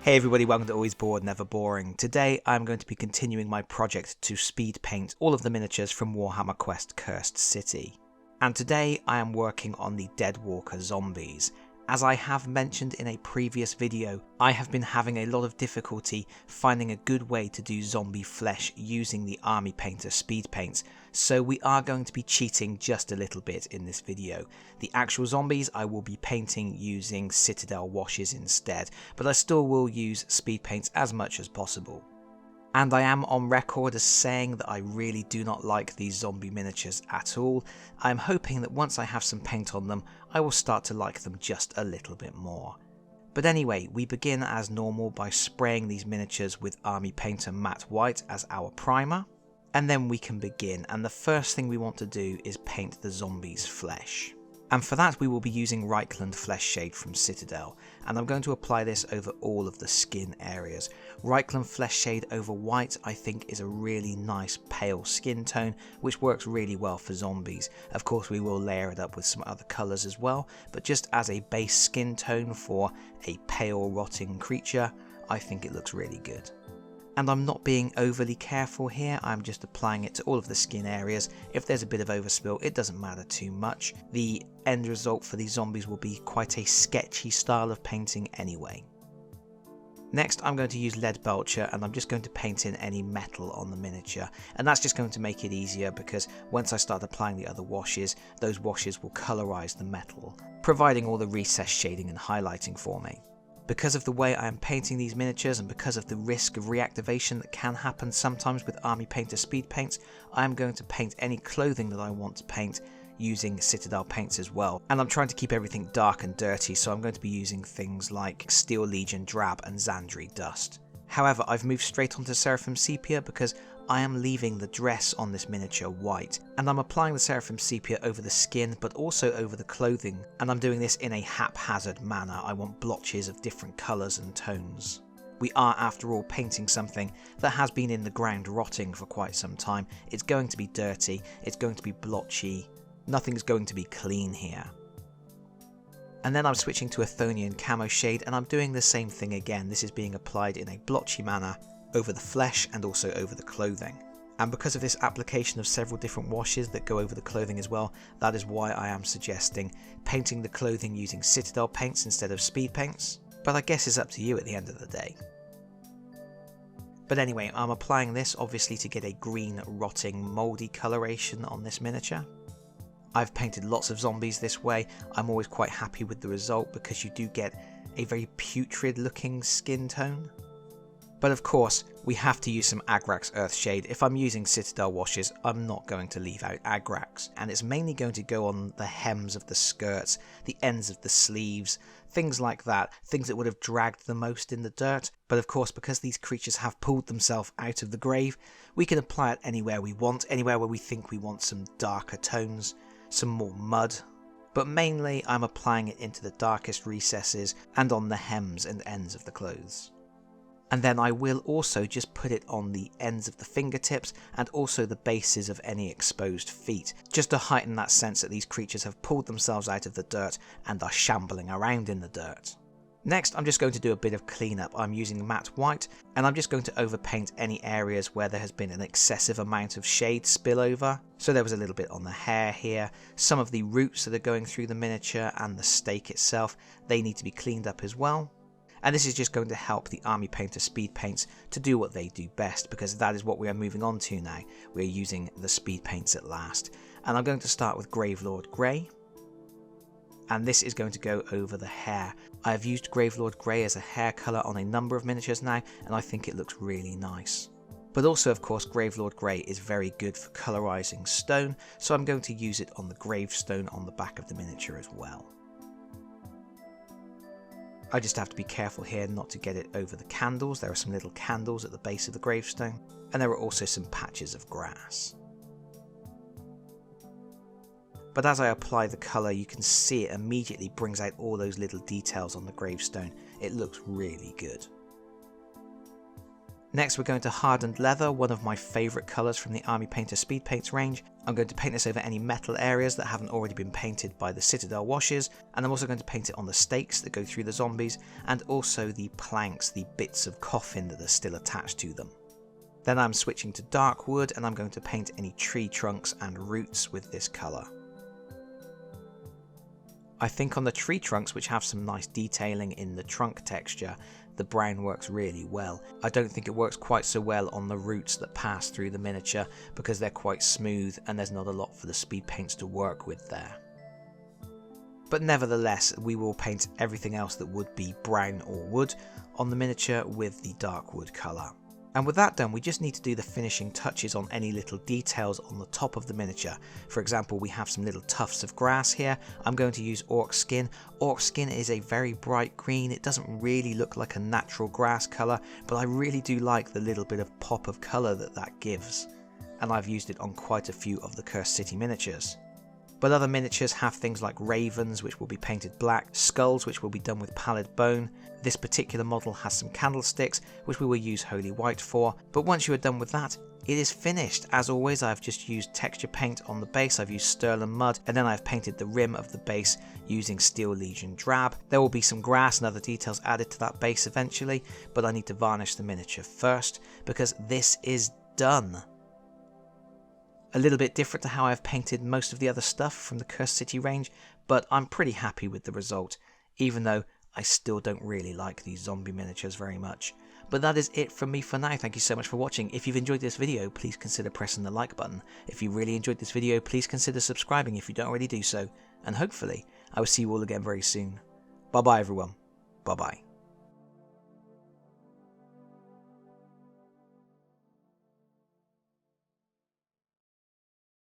Hey everybody, welcome to Always Bored, Never Boring. Today I'm going to be continuing my project to speed paint all of the miniatures from Warhammer Quest Cursed City. And today I am working on the Deadwalker zombies. As I have mentioned in a previous video, I have been having a lot of difficulty finding a good way to do zombie flesh using the Army Painter Speedpaints, so we are going to be cheating just a little bit in this video. The actual zombies I will be painting using Citadel washes instead, but I still will use speed paints as much as possible. And I am on record as saying that I really do not like these zombie miniatures at all. I am hoping that once I have some paint on them, I will start to like them just a little bit more. But anyway, we begin as normal by spraying these miniatures with Army Painter Matte White as our primer. And then we can begin, and the first thing we want to do is paint the zombies' flesh. And for that we will be using Reichland Flesh Shade from Citadel, and I'm going to apply this over all of the skin areas. Reichland Flesh Shade over white I think is a really nice pale skin tone, which works really well for zombies. Of course we will layer it up with some other colours as well, but just as a base skin tone for a pale rotting creature, I think it looks really good. And I'm not being overly careful here, I'm just applying it to all of the skin areas. If there's a bit of overspill, it doesn't matter too much. The end result for these zombies will be quite a sketchy style of painting anyway. Next I'm going to use lead belcher, and I'm just going to paint in any metal on the miniature, and that's just going to make it easier because once I start applying the other washes, those washes will colorise the metal, providing all the recessed shading and highlighting for me. Because of the way I am painting these miniatures and because of the risk of reactivation that can happen sometimes with Army Painter Speedpaints, I am going to paint any clothing that I want to paint using Citadel paints as well. And I'm trying to keep everything dark and dirty, so I'm going to be using things like Steel Legion Drab and Xandri Dust. However, I've moved straight onto Seraphim Sepia because I am leaving the dress on this miniature white, and I'm applying the Seraphim Sepia over the skin but also over the clothing, and I'm doing this in a haphazard manner. I want blotches of different colours and tones. We are after all painting something that has been in the ground rotting for quite some time. It's going to be dirty, it's going to be blotchy, nothing's going to be clean here. And then I'm switching to Athonian Camo Shade, and I'm doing the same thing again. This is being applied in a blotchy manner over the flesh and also over the clothing. And because of this application of several different washes that go over the clothing as well, that is why I am suggesting painting the clothing using Citadel paints instead of speed paints. But I guess it's up to you at the end of the day. But anyway, I'm applying this obviously to get a green, rotting, mouldy coloration on this miniature. I've painted lots of zombies this way. I'm always quite happy with the result because you do get a very putrid looking skin tone. But of course, we have to use some Agrax Earthshade. If I'm using Citadel washes, I'm not going to leave out Agrax. And it's mainly going to go on the hems of the skirts, the ends of the sleeves, things like that. Things that would have dragged the most in the dirt. But of course, because these creatures have pulled themselves out of the grave, we can apply it anywhere we want, anywhere where we think we want some darker tones, some more mud. But mainly, I'm applying it into the darkest recesses and on the hems and ends of the clothes. And then I will also just put it on the ends of the fingertips and also the bases of any exposed feet, just to heighten that sense that these creatures have pulled themselves out of the dirt and are shambling around in the dirt. Next, I'm just going to do a bit of cleanup. I'm using matte white, and I'm just going to overpaint any areas where there has been an excessive amount of shade spillover. So there was a little bit on the hair here, some of the roots that are going through the miniature and the stake itself, they need to be cleaned up as well. And this is just going to help the Army Painter Speedpaints to do what they do best, because that is what we are moving on to now. We're using the Speedpaints at last. And I'm going to start with Gravelord Grey. And this is going to go over the hair. I have used Gravelord Grey as a hair colour on a number of miniatures now, and I think it looks really nice. But also, of course, Gravelord Grey is very good for colorising stone, so I'm going to use it on the gravestone on the back of the miniature as well. I just have to be careful here not to get it over the candles. There are some little candles at the base of the gravestone, and there are also some patches of grass. But as I apply the colour, you can see it immediately brings out all those little details on the gravestone. It looks really good. Next we're going to Hardened Leather, one of my favourite colours from the Army Painter Speedpaints range. I'm going to paint this over any metal areas that haven't already been painted by the Citadel washes, and I'm also going to paint it on the stakes that go through the zombies, and also the planks, the bits of coffin that are still attached to them. Then I'm switching to dark wood, and I'm going to paint any tree trunks and roots with this colour. I think on the tree trunks, which have some nice detailing in the trunk texture, the brown works really well. I don't think it works quite so well on the roots that pass through the miniature because they're quite smooth and there's not a lot for the speed paints to work with there. But nevertheless, we will paint everything else that would be brown or wood on the miniature with the dark wood colour. And with that done, we just need to do the finishing touches on any little details on the top of the miniature. For example, we have some little tufts of grass here. I'm going to use orc skin. Orc skin is a very bright green. It doesn't really look like a natural grass colour, but I really do like the little bit of pop of colour that gives. And I've used it on quite a few of the Cursed City miniatures. But other miniatures have things like ravens, which will be painted black, skulls, which will be done with pallid bone. This particular model has some candlesticks, which we will use holy white for. But once you are done with that, it is finished. As always, I've just used texture paint on the base. I've used sterling mud, and then I've painted the rim of the base using Steel Legion drab. There will be some grass and other details added to that base eventually, but I need to varnish the miniature first because this is done. A little bit different to how I've painted most of the other stuff from the Cursed City range, but I'm pretty happy with the result, even though I still don't really like these zombie miniatures very much. But that is it from me for now. Thank you so much for watching. If you've enjoyed this video, please consider pressing the like button. If you really enjoyed this video, please consider subscribing if you don't already do so. And hopefully, I will see you all again very soon. Bye bye everyone. Bye bye.